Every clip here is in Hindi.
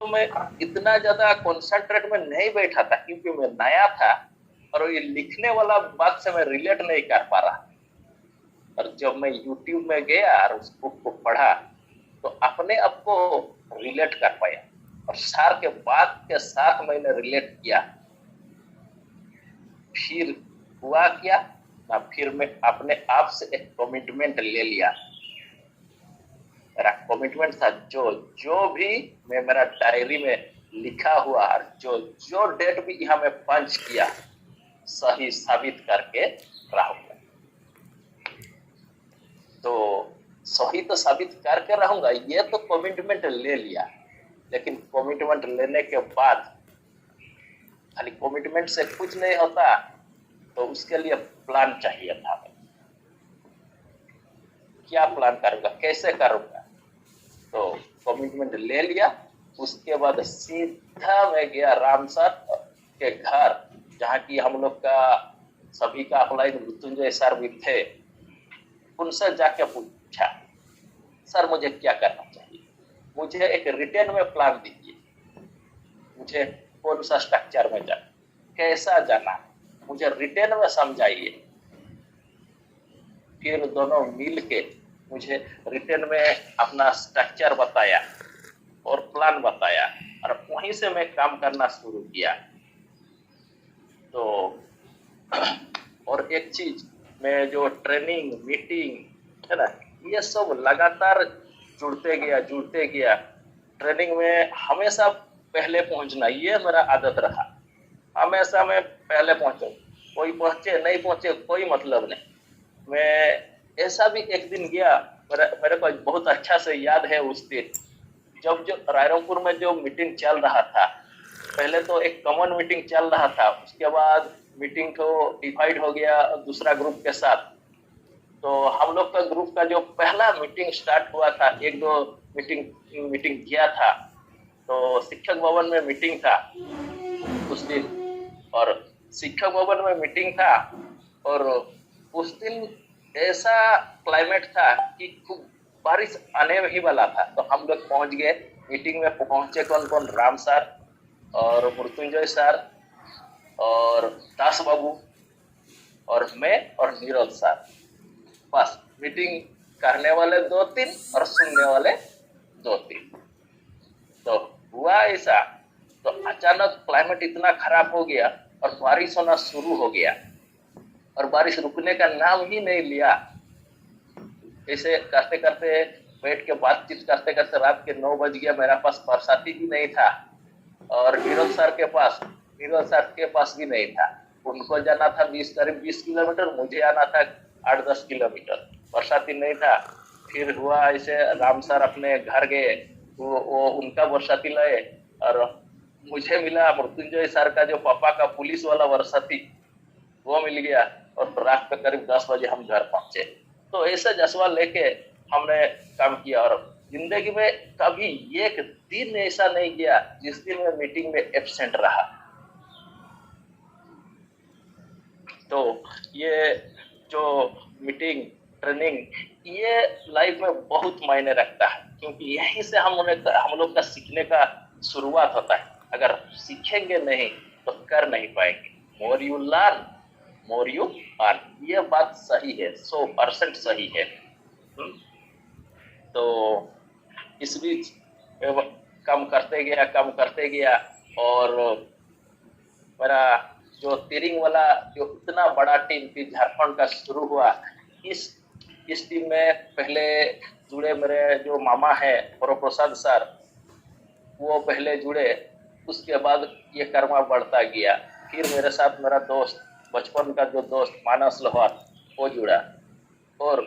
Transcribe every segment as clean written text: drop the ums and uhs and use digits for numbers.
मैं इतना ज्यादा कॉन्सेंट्रेट में नहीं बैठा था क्योंकि मैं नया था और ये लिखने वाला बात से मैं रिलेट नहीं कर पा रहा। और जब मैं यूट्यूब में गया और उस बुक को पढ़ा तो अपने आप को रिलेट कर पाया और सार के बात के साथ मैंने रिलेट किया। फिर हुआ क्या ना, फिर मैं अपने आप से एक कमिटमेंट ले लिया। मेरा कमिटमेंट था जो जो भी मैं मेरा डायरी में लिखा हुआ और जो जो डेट भी यहाँ मैं पंच किया सही साबित करके रहूंगा। तो सही तो साबित करके रहूंगा, ये तो कमिटमेंट ले लिया। लेकिन कमिटमेंट लेने के बाद खाली कमिटमेंट से कुछ नहीं होता, तो उसके लिए प्लान चाहिए था। क्या प्लान करूंगा, कैसे करूंगा? तो कमिटमेंट ले लिया। उसके बाद सीधा मैं गया रामसर के घर, जहाँ की हम लोग का सभी का अपलाइन मृत्युंजय सर भी थे। उनसे जाके पूछा, सर मुझे क्या करना चाहिए, मुझे एक रिटर्न में प्लान दीजिए, मुझे कौन सा स्ट्रक्चर में जाना, कैसा जाना, मुझे रिटर्न में समझाइए। फिर दोनों मिल के मुझे रिटर्न में अपना स्ट्रक्चर बताया और प्लान बताया और वहीं से मैं काम करना शुरू किया। तो और एक चीज, मैं जो ट्रेनिंग मीटिंग है ना, ये सब लगातार जुड़ते गया। ट्रेनिंग में हमेशा पहले पहुंचना, ये मेरा आदत रहा। हमेशा मैं पहले पहुंचूं, कोई पहुंचे नहीं पहुंचे कोई मतलब नहीं। मैं ऐसा भी एक दिन गया, मेरे को बहुत अच्छा से याद है उस दिन, जब जो रायरंगपुर में जो मीटिंग चल रहा था, पहले तो एक कॉमन मीटिंग चल रहा था, उसके बाद मीटिंग तो डिवाइड हो गया दूसरा ग्रुप के साथ। तो हम लोग का ग्रुप का जो पहला मीटिंग स्टार्ट हुआ था, एक दो मीटिंग किया था, तो शिक्षक भवन में मीटिंग था उस दिन। और शिक्षक भवन में मीटिंग था और उस दिन ऐसा क्लाइमेट था कि खूब बारिश आने ही वाला था। तो हम लोग पहुंच गए मीटिंग में। पहुंचे कौन कौन, राम सर और मृत्युंजय सर और दास बाबू और मैं और नीरज सर। बस मीटिंग करने वाले 2-3 और सुनने वाले 2-3। तो हुआ ऐसा, तो अचानक क्लाइमेट इतना खराब हो गया और बारिश होना शुरू हो गया और बारिश रुकने का नाम ही नहीं लिया। ऐसे करते करते बैठ के बातचीत करते करते रात के 9 बज गया। मेरा पास बरसाती भी नहीं था और नीरज सर के पास भी नहीं था। उनको जाना था करीब 20 किलोमीटर, मुझे आना था 8-10 किलोमीटर, बरसाती नहीं था। फिर हुआ ऐसे, राम सर अपने घर गए, वो उनका बरसाती लाए और मुझे मिला मृत्युंजय सर का जो पापा का पुलिस वाला बरसाती, वो मिल गया। और रात में करीब 10 बजे हम घर पहुंचे। तो ऐसा जज्बा लेके हमने काम किया और जिंदगी में कभी एक दिन ऐसा नहीं गया जिस दिन मैं मीटिंग में एब्सेंट रहा। तो ये जो मीटिंग ट्रेनिंग, ये लाइफ में बहुत मायने रखता है, क्योंकि यहीं से हम लोग का सीखने का शुरुआत होता है। अगर सीखेंगे नहीं तो कर नहीं पाएंगे। More you learn more you earn, ये बात सही है, 100% सही है। तो इस बीच कम करते गया और मेरा जो तीरिंग वाला जो इतना बड़ा टीम थी झारखंड का शुरू हुआ, इस टीम में पहले जुड़े मेरे जो मामा है प्रसाद सर, वो पहले जुड़े। उसके बाद ये कर्मा बढ़ता गया। फिर मेरे साथ मेरा दोस्त, बचपन का जो दोस्त मानस लोहार, वो जुड़ा। और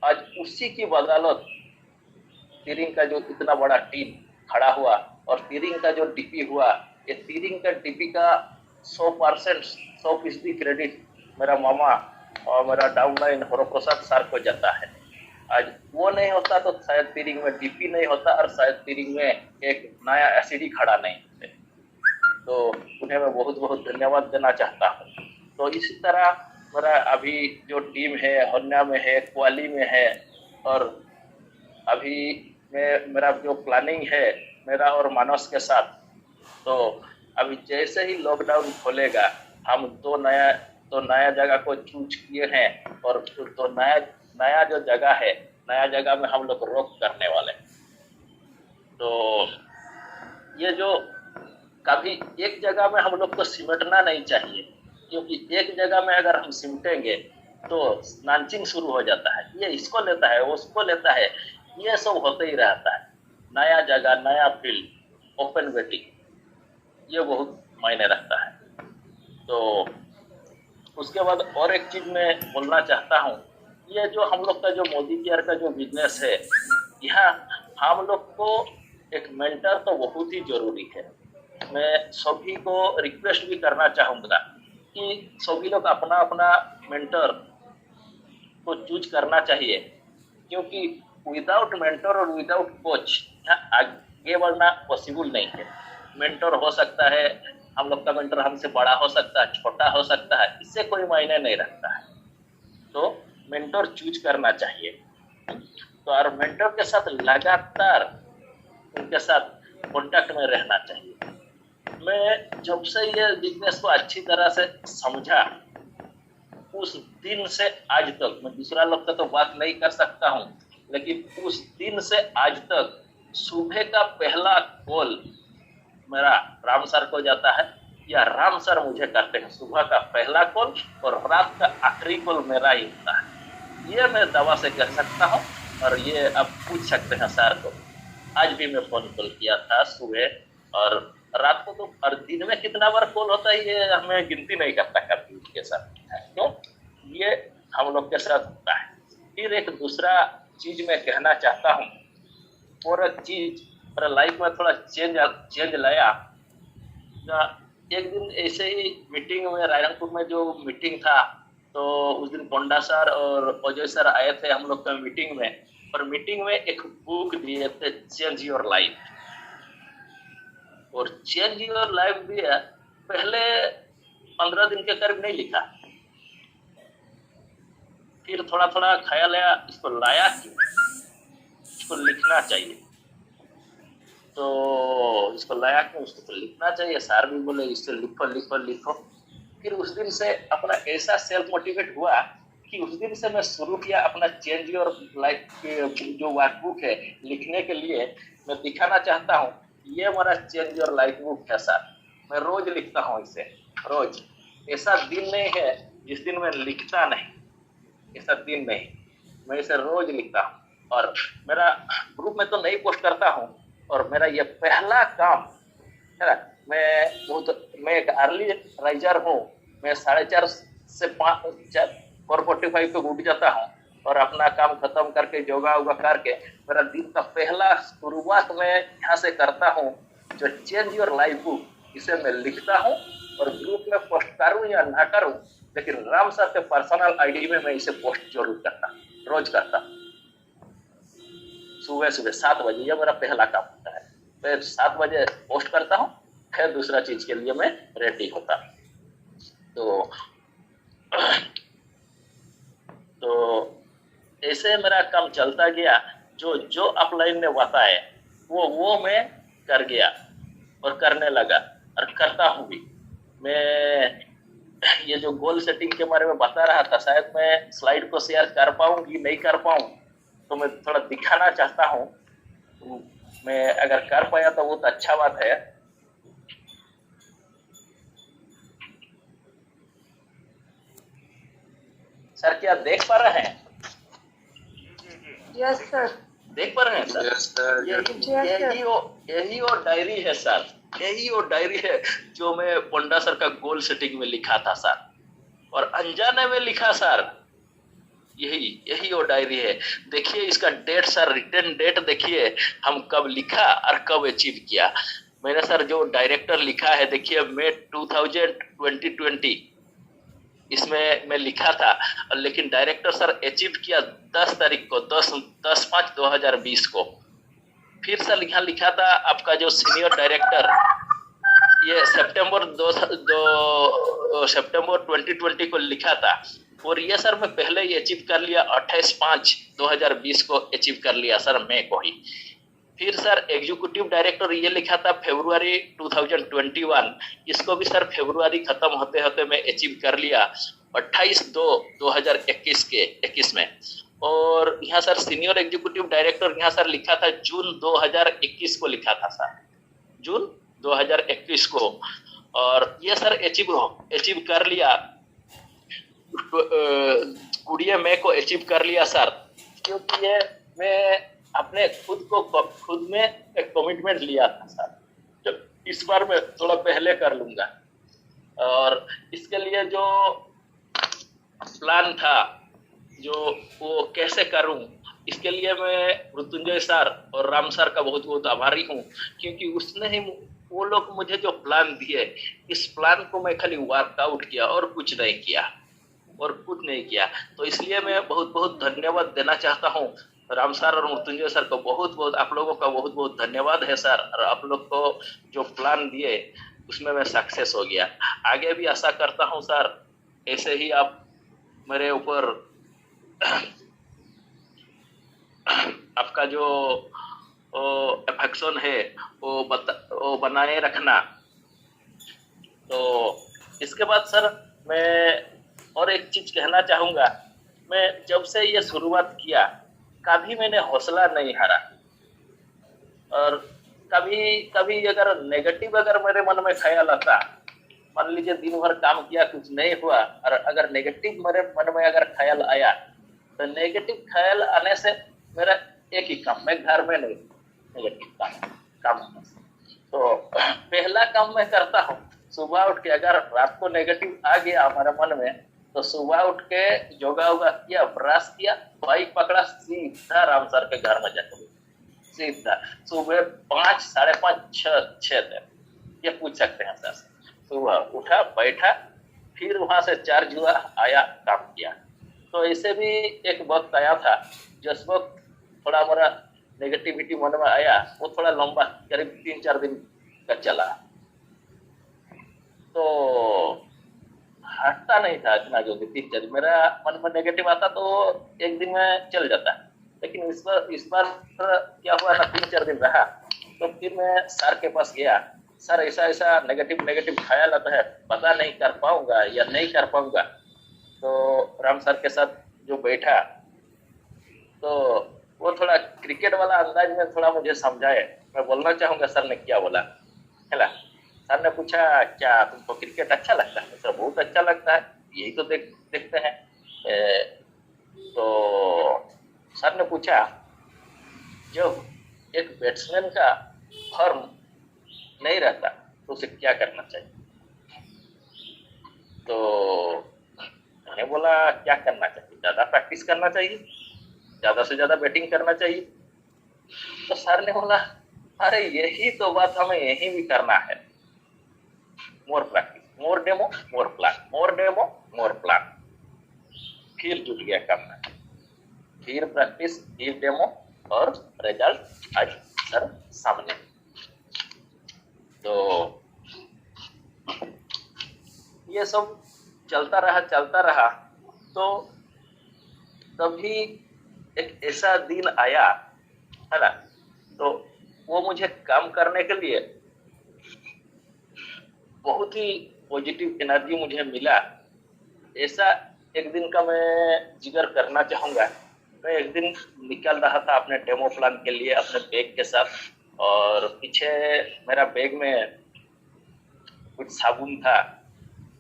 आज उसी की बदौलत तीरिंग का जो इतना बड़ा टीम खड़ा हुआ और तीरिंग का जो डीपी हुआ, ये तीरिंग का डीपी का 100% क्रेडिट मेरा मामा और मेरा डाउनलाइन हरप्रसाद सर को जाता है। आज वो नहीं होता तो शायद तीरिंग में डीपी नहीं होता और शायद तीरिंग में एक नया एसिडी खड़ा नहीं होते। तो उन्हें मैं बहुत बहुत धन्यवाद देना चाहता हूँ। तो इसी तरह मेरा अभी जो टीम है हन्या में है, क्वाली में है, और अभी मेरा जो प्लानिंग है मेरा और मानस के साथ। तो अभी जैसे ही लॉकडाउन खोलेगा, हम दो नया जगह को चूज किए हैं, और तो नया जो जगह है, नया जगह में हम लोग रोक करने वाले। तो ये जो कभी एक जगह में हम लोग को सिमटना नहीं चाहिए, क्योंकि एक जगह में अगर हम सिमटेंगे तो नानचिंग शुरू हो जाता है, ये इसको लेता है वो उसको लेता है, ये सब होते ही रहता है। नया जगह, नया फील्ड, ओपन वेटिंग, ये बहुत मायने रखता है। तो उसके बाद और एक चीज मैं बोलना चाहता हूँ, ये जो हम लोग का जो मोदी केयर का जो बिजनेस है, यहाँ हम लोग को एक मेंटर तो बहुत ही जरूरी है। मैं सभी को रिक्वेस्ट भी करना चाहूंगा कि सभी लोग अपना अपना मेंटर को चूज करना चाहिए, क्योंकि विदाउट मेंटर और विदाउट कोच यहाँ आगे बढ़ना पॉसिबल नहीं है। मेंटर हो सकता है, हम लोग का मेंटर हमसे बड़ा हो सकता है, छोटा हो सकता है, इससे कोई मायने नहीं रखता है। तो मेंटर चूज करना चाहिए। तो और मेंटर के साथ लगातार उनके साथ कांटेक्ट में रहना चाहिए। मैं जब से ये बिजनेस को अच्छी तरह से समझा, उस दिन से आज तक, मैं दूसरा लोग का तो बात नहीं कर सकता हूँ, लेकिन उस दिन से आज तक सुबह का पहला कॉल मेरा राम सर को जाता है, या राम सर मुझे करते हैं सुबह का पहला कॉल, और रात का आखिरी कॉल मेरा ही होता है। ये मैं दावा से कह सकता हूँ, और ये आप पूछ सकते हैं सर को। आज भी मैं फोन कॉल किया था सुबह और रात को, तो और दिन में कितना बार कॉल होता है ये हमें गिनती नहीं करता कभी उनके साथ। तो ये हम लोग के साथ होता है। फिर एक दूसरा चीज मैं कहना चाहता हूँ, और एक चीज मेरा लाइफ में थोड़ा चेंज लाया। एक दिन ऐसे ही मीटिंग में, रायरंगपुर में जो मीटिंग था, तो उस दिन पोंडा सर और अजय सर आए थे हम लोग का मीटिंग में, और मीटिंग में एक बुक दिए थे, चेंज योर लाइफ। और चेंज योर लाइफ भी है, पहले 15 दिन के करीब नहीं लिखा, फिर थोड़ा थोड़ा ख्याल आया, इसको लाया कि इसको लिखना चाहिए। तो इसको लाया कि उसको तो लिखना चाहिए, सर भी बोले इससे लिखो लिखो लिखो। फिर उस दिन से अपना ऐसा सेल्फ मोटिवेट हुआ कि उस दिन से मैं शुरू किया अपना चेंज योर लाइफ जो वर्कबुक है लिखने के लिए। मैं दिखाना चाहता हूँ, ये मेरा चेंज योर लाइफ बुक है सर। मैं रोज लिखता हूँ इसे, रोज। ऐसा दिन नहीं है जिस दिन मैं लिखता नहीं, ऐसा दिन नहीं, मैं इसे रोज लिखता हूँ। और मेरा ग्रुप में तो नहीं पोस्ट करता हूँ, और मेरा ये पहला काम है ना। मैं एक अर्ली राइजर हूँ। मैं 4:30 से 4:45 पे उठ जाता हूँ, और अपना काम खत्म करके योगा वोगा करके मेरा दिन का पहला शुरुआत मैं यहाँ से करता हूँ। जो चेंज योर लाइफ बुक, इसे मैं लिखता हूँ, और ग्रुप में पोस्ट करूँ या ना करूँ, लेकिन राम सर के पर्सनल आईडी में मैं इसे पोस्ट जरूर करता, रोज करता। सुबह 7 बजे, ये मेरा पहला काम होता है। मैं 7 बजे पोस्ट करता हूँ, फिर दूसरा चीज के लिए मैं रेडी होता। तो ऐसे मेरा काम चलता गया। जो अपलाइन ने बताए वो मैं कर गया और करने लगा, और करता हूँ भी। मैं ये जो गोल सेटिंग के बारे में बता रहा था, शायद मैं स्लाइड को शेयर कर पाऊंगी नहीं कर पाऊँ, तो मैं थोड़ा दिखाना चाहता हूँ। मैं अगर कर पाया तो बहुत अच्छा बात है। सर क्या देख पा रहे हैं? Yes sir. देख पा रहे हैं सर? Yes sir. यही वो डायरी है सर, यही वो डायरी है जो मैं पोंडा सर का गोल सेटिंग में लिखा था सर, और अनजाने में लिखा सर। यही वो डायरी है। देखिए इसका डेट सर, रिटर्न डेट देखिए, हम कब लिखा और कब अचीव किया। मैंने सर जो डायरेक्टर लिखा है देखिए, मई 2020 इसमें मैं लिखा था, लेकिन डायरेक्टर सर अचीव किया 10 तारीख को, 10/5/2020 को। फिर सर यहाँ लिखा था आपका जो सीनियर डायरेक्टर, ये सितंबर 2020 को लिखा था, और ये सर मैं पहले ही अचीव कर लिया, 28/5/2020 को अचीव कर लिया सर, मई को ही। फिर सर एग्जीक्यूटिव डायरेक्टर ये लिखा था फरवरी 2021, इसको भी सर फरवरी खत्म होते होते मैं अचीव कर लिया 28/2/2021 में। और यहाँ सर सीनियर एग्जीक्यूटिव डायरेक्टर यहाँ सर लिखा था जून 2021 को लिखा था सर, जून 2021 को। और ये सर अचीव कर लिया 20 मई को अचीव कर लिया सर, क्योंकि ये मैं अपने खुद में एक कमिटमेंट लिया था सर, जो इस बार मैं थोड़ा पहले कर लूंगा। और इसके लिए जो प्लान था, जो वो कैसे करूं, इसके लिए मैं मृत्युंजय सर और राम सर का बहुत बहुत आभारी हूं, क्योंकि उसने ही वो लोग मुझे जो प्लान दिए, इस प्लान को मैं खाली वर्कआउट किया और कुछ नहीं किया। तो इसलिए मैं बहुत बहुत धन्यवाद देना चाहता हूँ राम सर और मृत्युंजय सर को। बहुत बहुत आप लोगों का बहुत बहुत धन्यवाद है सर। और आप लोग को जो प्लान दिए उसमें मैं सक्सेस हो गया। आगे भी आशा करता हूँ सर, ऐसे ही आप मेरे ऊपर आपका जो अफेक्शन है वो बनाए रखना। तो इसके बाद सर मैं और एक चीज कहना चाहूंगा, मैं जब से ये शुरुआत किया कभी मैंने हौसला नहीं हारा। और कभी अगर नेगेटिव अगर मेरे मन में ख्याल आता, मान लीजिए दिन भर काम किया कुछ नहीं हुआ, और अगर नेगेटिव मेरे मन में अगर ख्याल आया, तो नेगेटिव ख्याल आने से मेरा एक ही काम, मैं घर में नहीं, नेगेटिव काम। तो पहला काम मैं करता हूँ सुबह उठ के, अगर रात को नेगेटिव आ गया हमारे मन में, तो सुबह उठ के योगा वोगा किया, ब्रश किया, बाइक पकड़ा, सीधा राम सर के घर में जाकर सीधा सुबह 5, 5:30, 6 तक, ये पूछ सकते हैं सर। सुबह उठा, बैठा, फिर वहां से चार्ज हुआ, आया, काम किया। तो ऐसे भी एक वक्त आया था जिस वक्त थोड़ा मेरा नेगेटिविटी मन में आया, वो थोड़ा लंबा, करीब 3-4 दिन का चला। तो हटता नहीं था इतना जल्दी, 3-4 दिन मेरा मन में नेगेटिव आता तो एक दिन में चल जाता। लेकिन इस बार क्या हुआ ना, 3-4 दिन रहा। तो फिर मैं सर के पास गया, सर ऐसा नेगेटिव ख्याल आता है, पता नहीं कर पाऊंगा या नहीं कर पाऊंगा। तो राम सर के साथ जो बैठा, तो वो थोड़ा क्रिकेट वाला अंदाज में थोड़ा मुझे समझाए। मैं बोलना चाहूंगा सर ने क्या बोला है ना। सर ने पूछा, क्या तुमको क्रिकेट अच्छा लगता है? सर बहुत अच्छा लगता है, यही तो देखते हैं। तो सर ने पूछा, जब एक बैट्समैन का फॉर्म नहीं रहता तो उसे क्या करना चाहिए? तो मैंने बोला, क्या करना चाहिए? ज्यादा प्रैक्टिस करना चाहिए, ज्यादा से ज्यादा बैटिंग करना चाहिए। तो सर ने बोला, अरे यही तो बात हमें यही भी करना है, मोर प्रैक्टिस, मोर डेमो, मोर प्लान, मोर डेमो, मोर प्लान। फिर जुट गया करना, फिर प्रैक्टिस, फिर डेमो, और रिजल्ट आज सर सामने। तो ये सब चलता रहा। तो तभी एक ऐसा दिन आया है ना, तो वो मुझे काम करने के लिए बहुत ही पॉजिटिव एनर्जी मुझे मिला। ऐसा एक दिन का मैं जिक्र करना चाहूंगा। मैं एक दिन निकल रहा था अपने डेमो प्लान के लिए अपने बैग के साथ, और पीछे मेरा बैग में कुछ साबुन था,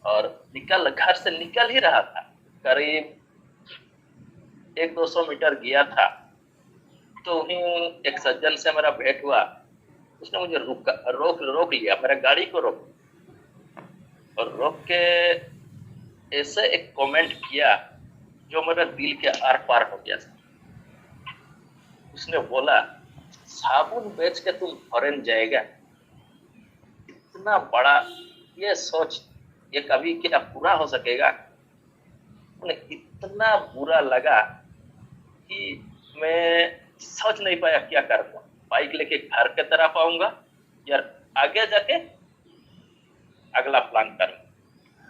और घर से निकल ही रहा था, करीब 100-200 मीटर गया था। तो वहीं एक सज्जन से मेरा भेंट हुआ, उसने मुझे रोक लिया, मेरा गाड़ी को और रोक के ऐसे एक कमेंट किया जो मेरे दिल के आर पार हो गया। उसने बोला, साबुन बेच के तुम फॉरेन जाएगा? इतना बड़ा ये सोच, ये कभी क्या पूरा हो सकेगा? उन्हें इतना बुरा लगा कि मैं सोच नहीं पाया क्या करूँगा। बाइक लेके घर के तरफ आऊंगा या आगे जाके अगला प्लान करूंगा।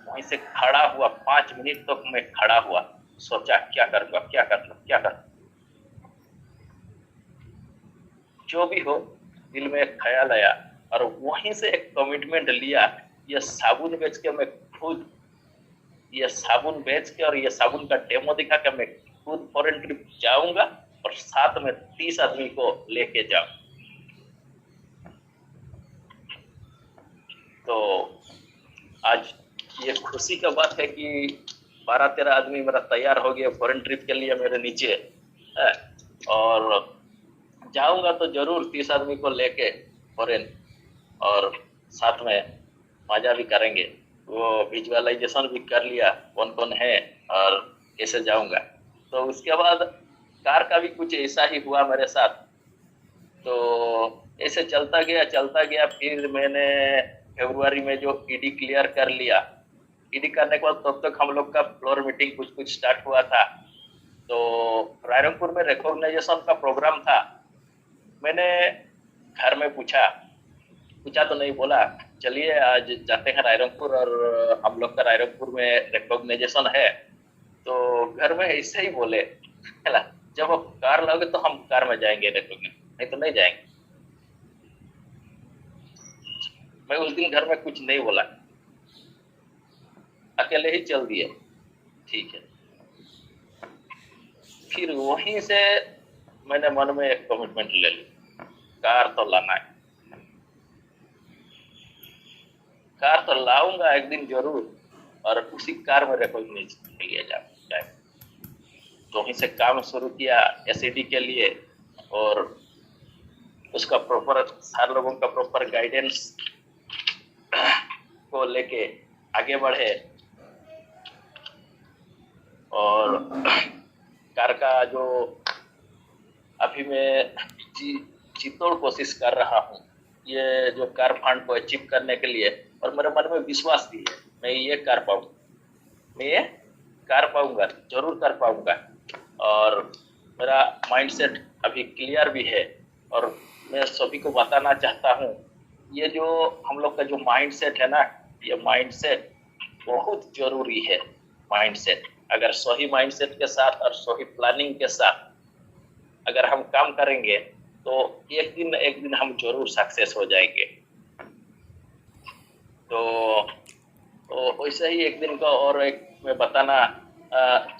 वहीं से खड़ा हुआ, 5 मिनट तक मैं खड़ा हुआ, सोचा क्या करूंगा। जो भी हो, दिल में एक ख्याल आया और वहीं से एक कमिटमेंट लिया, ये साबुन बेच के मैं खुद, ये साबुन बेच के और ये साबुन का डेमो दिखा के मैं खुद फॉरेन ट्रिप जाऊंगा और साथ में 30 आदमी को लेके जाऊं। तो आज ये खुशी का बात है कि 12-13 आदमी मेरा तैयार हो गया फॉरेन ट्रिप के लिए मेरे नीचे है। और जाऊंगा तो जरूर 30 आदमी को लेके फॉरेन, और साथ में मजा भी करेंगे। वो विजुअलाइजेशन भी कर लिया कौन कौन है और कैसे जाऊंगा। तो उसके बाद कार का भी कुछ ऐसा ही हुआ मेरे साथ। तो ऐसे चलता गया। फिर मैंने फरवरी में जो ईडी क्लियर कर लिया, ईडी करने के बाद तब तक हम लोग का फ्लोर मीटिंग कुछ स्टार्ट हुआ था। तो रायरंगपुर में रिकॉग्नाइजेशन का प्रोग्राम था। मैंने घर में पूछा तो नहीं, बोला चलिए आज जाते हैं रायरंगपुर और हम लोग का रायरंगपुर में रिकॉग्नाइजेशन है। तो घर में ऐसे ही बोले, जब आप कार लाओगे तो हम कार में जाएंगे रिकॉग्नाइजेशन, नहीं तो नहीं जाएंगे। मैं उस दिन घर में कुछ नहीं बोला, अकेले ही चल दिए, ठीक है। फिर वहीं से मैंने मन में एक कमिटमेंट ले ली, कार तो लाना है, कार तो लाऊंगा एक दिन जरूर, और उसी कार में रिकॉग्नाइजेशन के लिए जाए। तो वहीं से काम शुरू किया एसईडी के लिए, और उसका प्रॉपर सारे लोगों का प्रॉपर गाइडेंस को लेके आगे बढ़े। और कार का जो अभी मैं चितौड़ कोशिश कर रहा हूँ, ये जो कार फंड को अचीव करने के लिए, और मेरे मन में विश्वास भी है मैं ये कर पाऊंगा, मैं ये कर पाऊंगा, जरूर कर पाऊंगा। और मेरा माइंडसेट अभी क्लियर भी है, और मैं सभी को बताना चाहता हूँ, ये जो हम लोग का जो माइंडसेट है ना, ये माइंडसेट बहुत जरूरी है। माइंडसेट अगर सही माइंडसेट के साथ और सही प्लानिंग के साथ अगर हम काम करेंगे तो एक दिन हम जरूर सक्सेस हो जाएंगे। तो वैसे ही एक दिन का और एक मैं बताना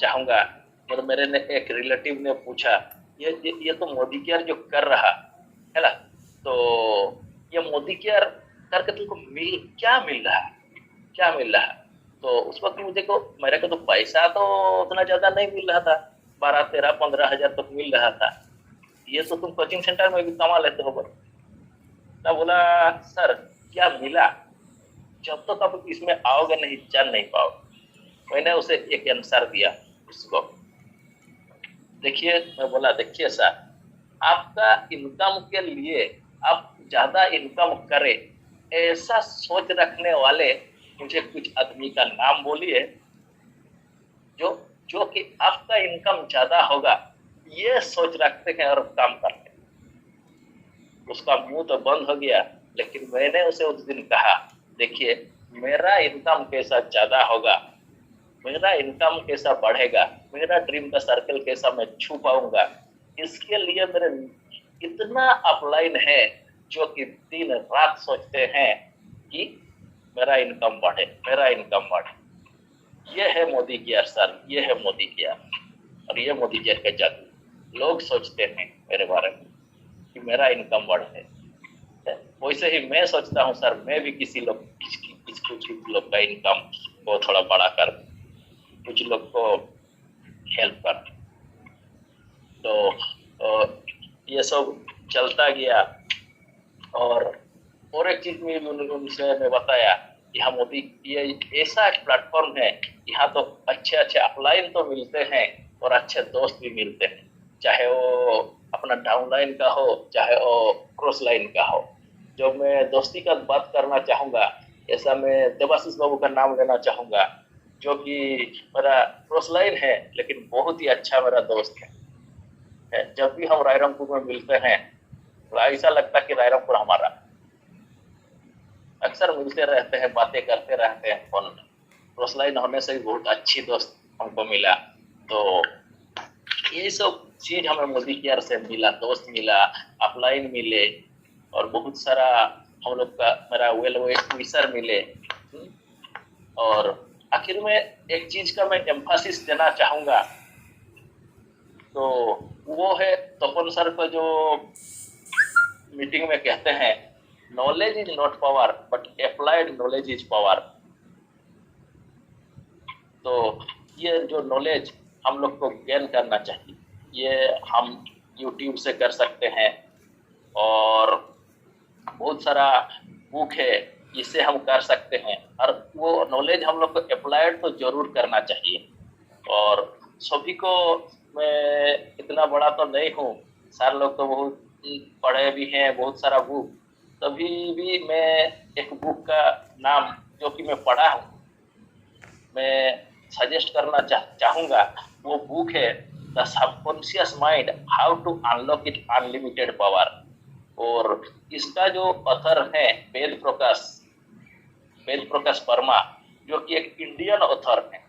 चाहूँगा। और मेरे ने एक रिलेटिव ने पूछा, ये तो मोदी केयर जो कर रहा है ना, तो ये मोदी केयर करके तुमको क्या मिल रहा। तो उस वक्त मेरे को तो पैसा तो उतना ज्यादा नहीं मिल रहा था, 12, 13, 15 हजार तक मिल रहा था। ये तो तुम कोचिंग सेंटर में भी कमा लेते हो। ना बोला सर क्या मिला, जब तक आप इसमें आओगे नहीं जान नहीं पाओगे। मैंने उसे एक आंसर दिया उसको, देखिए मैं बोला देखिए सर, आपका इनकम के लिए आप ज्यादा इनकम करें ऐसा सोच रखने वाले मुझे कुछ आदमी का नाम बोलिए जो कि आपका इनकम ज्यादा होगा ये सोच रखते हैं और काम करते हैं। उसका मुंह तो बंद हो गया, लेकिन मैंने उसे उस दिन कहा, देखिए मेरा इनकम कैसा ज्यादा होगा, मेरा इनकम कैसा बढ़ेगा, मेरा ड्रीम का सर्कल कैसा मैं छू पाऊंगा, इसके लिए मेरे इतना अपलाइन है जो कि दिन रात सोचते हैं कि मेरा इनकम बढ़े। ये है मोदी केयर सर, ये है मोदी केयर, और ये मोदी केयर का जादू। लोग सोचते हैं मेरे बारे में कि मेरा इनकम बढ़े, वैसे ही मैं सोचता हूँ सर मैं भी कुछ लोग का इनकम को थोड़ा बड़ा कर, कुछ लोग को हेल्प कर। तो ये सब चलता गया। और एक चीज में उनसे मैं बताया कि हाँ मोदी ये ऐसा एक प्लेटफॉर्म है, यहाँ तो अच्छे अपलाइन तो मिलते हैं और अच्छे दोस्त भी मिलते हैं, चाहे वो अपना डाउनलाइन का हो चाहे वो क्रॉस लाइन का हो। जो मैं दोस्ती का बात करना चाहूँगा, ऐसा मैं देवाशीष बाबू का नाम लेना चाहूँगा, जो कि मेरा क्रॉस लाइन है लेकिन बहुत ही अच्छा मेरा दोस्त है। जब भी हम रायरंगपुर में मिलते हैं तो ऐसा लगता है कि रायरंगपुर हमारा, अक्सर मिलते रहते हैं, बातें करते रहते हैं फोन में। क्रॉस लाइन होने से भी बहुत अच्छी दोस्त हमको मिला। तो ये सब चीज हमें मोदी केयर से मिला, दोस्त मिला, अपलाइन मिले, और बहुत सारा हम लोग का मेरा वेल विशर मिले। और आखिर में एक चीज का मैं एम्फासिस देना चाहूंगा, तो वो है तपन सर का जो मीटिंग में कहते हैं, knowledge is not power but applied knowledge is power. तो ये जो नॉलेज हम लोग को गेन करना चाहिए, ये हम यूट्यूब से कर सकते हैं, और बहुत सारा बुक है जिससे हम कर सकते हैं, और वो नॉलेज हम लोग को अप्लाइड तो जरूर करना चाहिए। और सभी को, मैं इतना बड़ा तो नहीं हूँ, सारे लोग तो बहुत पढ़े भी हैं, बहुत सारा बुक, तभी भी मैं एक बुक का नाम जो कि मैं पढ़ा हूँ, मैं सजेस्ट करना चाहूंगा। वो बुक है the subconscious mind, how to unlock it unlimited power. और इसका जो ऑथर है वेद प्रकाश वर्मा, जो कि एक इंडियन ऑथर है।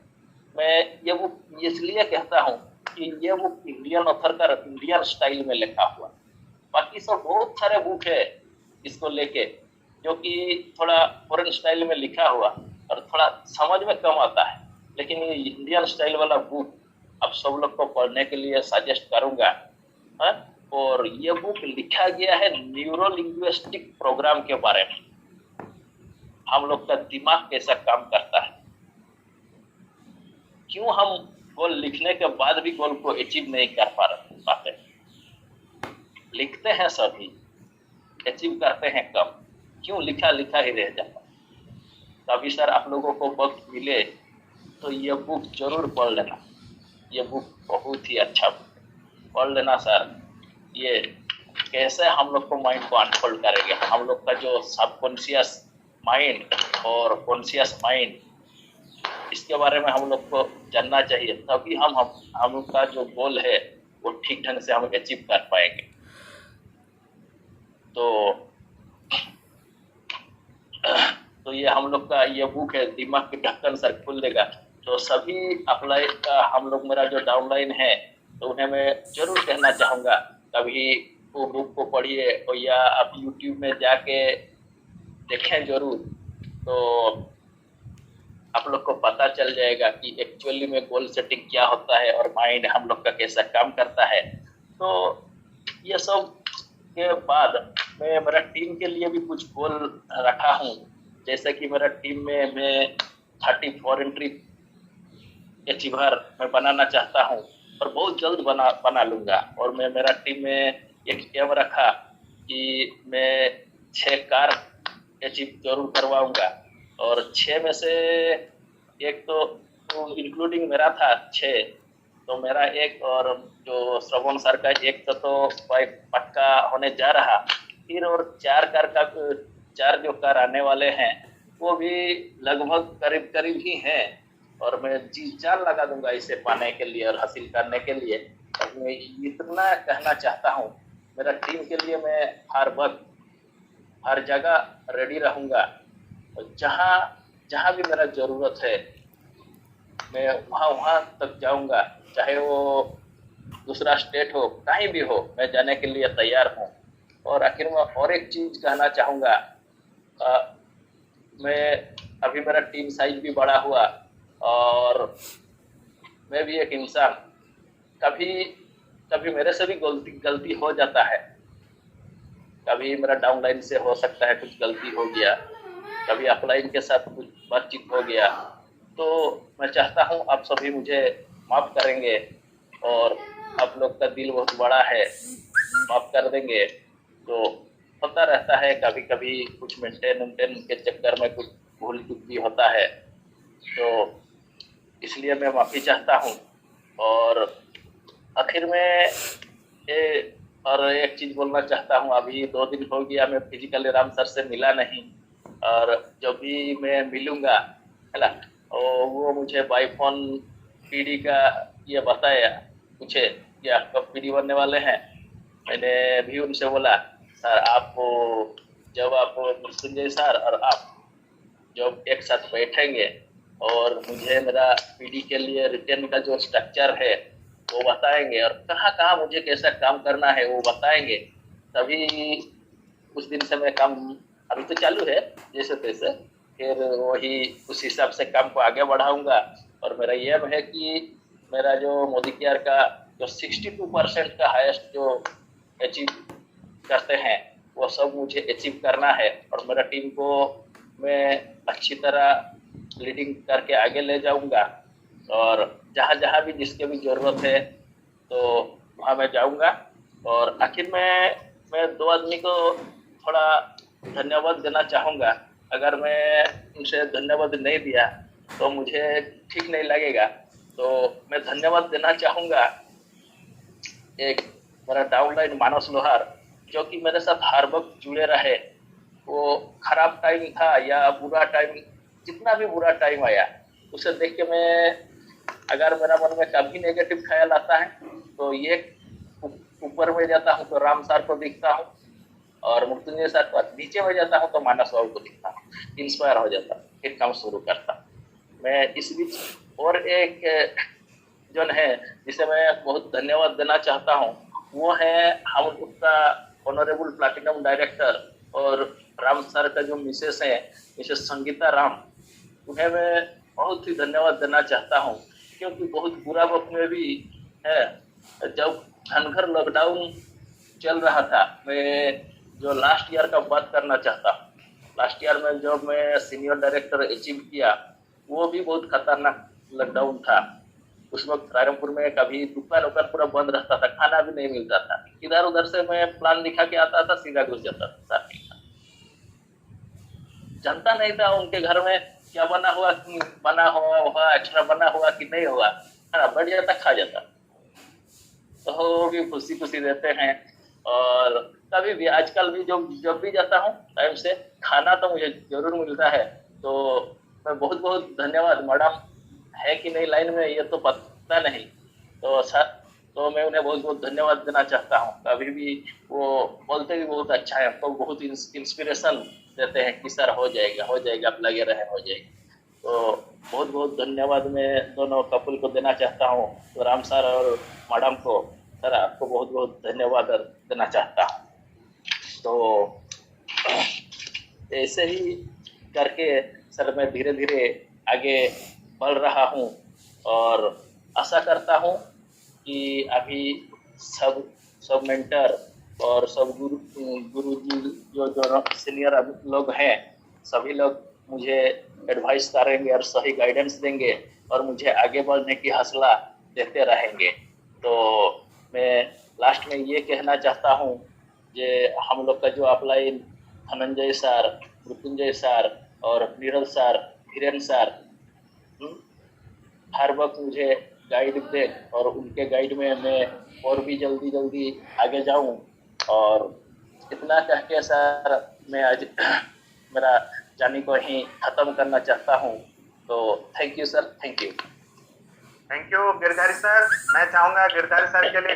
मैं ये बुक इसलिए कहता हूँ कि ये बुक इंडियन ऑथर का इंडियन स्टाइल में लिखा हुआ। बाकी सब बहुत सारे बुक है इसको लेके जो कि थोड़ा फॉरेन स्टाइल में लिखा हुआ और थोड़ा समझ में कम आता है, लेकिन ये इंडियन स्टाइल वाला बुक आप सब लोग को पढ़ने के लिए सजेस्ट करूंगा। है? और ये बुक लिखा गया है न्यूरो लिंग्विस्टिक प्रोग्राम के बारे में, हम लोग का दिमाग कैसा काम करता है, क्यों हम गोल लिखने के बाद भी गोल को अचीव नहीं कर पाते, लिखते हैं सभी, अचीव करते हैं कम, क्यों लिखा लिखा ही रह जाता। तभी सर आप लोगों को वक्त मिले तो ये बुक जरूर पढ़ लेना, ये बुक बहुत ही अच्छा बुक है, पढ़ लेना सर। ये कैसे हम लोग को माइंड को अनफोल्ड करेंगे, हम लोग का जो सबकॉन्शियस माइंड और कॉन्शियस माइंड, इसके बारे में हम लोग को जानना चाहिए, तभी हम का जो गोल है वो ठीक ढंग से हम अचीव कर पाएंगे। तो ये हम लोग का ये बुक है, दिमाग की ढक्कन सर खोल देगा। तो सभी अप्लाई का हम लोग, मेरा जो डाउनलाइन है, तो उन्हें मैं जरूर कहना चाहूंगा कभी वो बुक को पढ़िए, और या आप यूट्यूब में जाके देखें जरूर, तो आप लोग को पता चल जाएगा कि एक्चुअली में गोल सेटिंग क्या होता है और माइंड हम लोग का कैसा काम करता है। तो ये सब के बाद मैं मेरा टीम के लिए भी कुछ गोल रखा हूँ, जैसे कि मेरा टीम में मैं 34 एंट्री अचीवर मैं बनाना चाहता हूँ, और बहुत जल्द बना लूंगा। और मैं मेरा टीम में एक एम रखा कि मैं 6 कार अचीव जरूर करवाऊंगा, और 6 में से एक तो इंक्लूडिंग मेरा था 6, तो मेरा एक, और जो श्रवण सर का एक तो पक्का होने जा रहा, फिर और 4 जो कार आने वाले हैं वो भी लगभग करीब ही हैं, और मैं जी जान लगा दूंगा इसे पाने के लिए और हासिल करने के लिए। मैं इतना कहना चाहता हूँ, मेरा टीम के लिए मैं हर वक्त हर जगह रेडी रहूंगा, और जहाँ भी मेरा जरूरत है मैं वहाँ तक जाऊंगा, चाहे वो दूसरा स्टेट हो, कहीं भी हो, मैं जाने के लिए तैयार हूँ। और आखिर में और एक चीज कहना चाहूंगा, मैं अभी मेरा टीम साइज भी बड़ा हुआ, और मैं भी एक इंसान, कभी मेरे से भी गलती हो जाता है, कभी मेरा डाउनलाइन से हो सकता है कुछ गलती हो गया, कभी अपलाइन के साथ कुछ बातचीत हो गया, तो मैं चाहता हूँ आप सभी मुझे माफ करेंगे, और आप लोग का दिल बहुत बड़ा है, माफ कर देंगे। तो होता रहता है, कभी कभी कुछ मेंटेन के चक्कर में कुछ भूल चूक भी होता है, तो इसलिए मैं माफी चाहता हूँ। और आखिर में और एक चीज बोलना चाहता हूँ, अभी 2 दिन हो गया मैं फिजिकली राम सर से मिला नहीं, और जब भी मैं मिलूंगा है ना, वो मुझे बाई फोन पीडी का ये बताया, पूछे कि आप कब पीडी बनने वाले हैं। मैंने भी उनसे बोला, सर आप जब आप मृत्युंजय सर और आप जब एक साथ बैठेंगे और मुझे मेरा पीडी के लिए रिटर्न का जो स्ट्रक्चर है वो बताएंगे, और कहाँ कहाँ मुझे कैसा काम करना है वो बताएंगे। तभी उस दिन से मैं काम, अभी तो चालू है जैसे तैसे, फिर वही उस हिसाब से काम को आगे बढ़ाऊंगा। और मेरा एम है कि मेरा जो मोदी केयर का जो 62% का हाईएस्ट जो अचीव करते हैं वो सब मुझे अचीव करना है। और मेरा टीम को मैं अच्छी तरह लीडिंग करके आगे ले जाऊंगा। और जहाँ जहाँ भी जिसके भी जरूरत है तो वहाँ मैं जाऊंगा। और आखिर में मैं दो आदमी को थोड़ा धन्यवाद देना चाहूंगा। अगर मैं उनसे धन्यवाद नहीं दिया तो मुझे ठीक नहीं लगेगा। तो मैं धन्यवाद देना चाहूंगा एक मेरा डाउनलाइन मानस लोहार, जो कि मेरे साथ हर वक्त जुड़े रहे। वो खराब टाइम था या बुरा टाइम, जितना भी बुरा टाइम आया उसे देख के मैं, अगर मेरा मन में कभी नेगेटिव ख्याल आता है तो ये ऊपर में जाता हूँ तो राम सर को दिखता हूँ, और मृत्युंजय सर को नीचे में जाता हूँ तो मानस बाबू को दिखता हूँ, इंस्पायर हो जाता हूँ, फिर काम शुरू करता हूँ। मैं इस बीच और एक जन है जिसे मैं बहुत धन्यवाद देना चाहता हूँ, वो है हम उसका ऑनरेबल प्लैटिनम डायरेक्टर और राम सर का जो मिसेस है, मिसेस संगीता राम, उन्हें मैं बहुत ही धन्यवाद देना चाहता हूँ। क्योंकि बहुत बुरा वक्त में भी है, जब घनघर लॉकडाउन चल रहा था, मैं जो लास्ट ईयर का बात करना चाहता हूँ। लास्ट ईयर में जब मैं सीनियर डायरेक्टर अचीव किया, वो भी बहुत खतरनाक लॉकडाउन था। उस वक्त रायरंगपुर में कभी दुकान उकान पूरा बंद रहता था, खाना भी नहीं मिलता था। इधर उधर से मैं प्लान दिखा के आता था, सीधा घुस जाता था। जानता नहीं था उनके घर में क्या बना हुआ एक्स्ट्रा बना हुआ कि नहीं हुआ, खाना बढ़ जाता, खा जाता। तो वो भी खुशी खुशी देते हैं। और कभी भी आजकल भी जब भी जाता हूँ टाइम से, खाना तो मुझे जरूर मिलता है। तो मैं बहुत बहुत धन्यवाद, मैडम है कि नहीं लाइन में ये तो पता नहीं। तो सर, तो मैं उन्हें बहुत बहुत धन्यवाद देना चाहता हूँ। कभी भी वो बोलते भी बहुत अच्छा है, हमको बहुत इंस्पिरेशन देते हैं कि सर हो जाएगा हो जाएगा, आप लगे रहे, हो जाएगा। तो बहुत बहुत धन्यवाद मैं दोनों कपल को देना चाहता हूँ, तो राम सर और मैडम को। सर आपको बहुत बहुत धन्यवाद देना चाहता हूँ। तो ऐसे ही करके सर मैं धीरे धीरे आगे बढ़ रहा हूँ। और आशा करता हूँ कि अभी सब सब मेंटर और सब गुरुजी जो सीनियर लोग हैं, सभी लोग मुझे एडवाइस करेंगे और सही गाइडेंस देंगे और मुझे आगे बढ़ने की हौसला देते रहेंगे। तो मैं लास्ट में ये कहना चाहता हूँ कि हम लोग का जो upline Dhananjay sir, Mrityunjay sir और नीरज सर, धीरेन्द्र सर, हर वक्त मुझे गाइड दे और उनके गाइड में मैं और भी जल्दी जल्दी आगे जाऊं। और इतना कह के सर मैं आज मेरा जानी को ही खत्म करना चाहता हूं। तो thank you sir, thank you. Thank you Girdhari sir. मैं चाहूंगा गिरधारी सर के लिए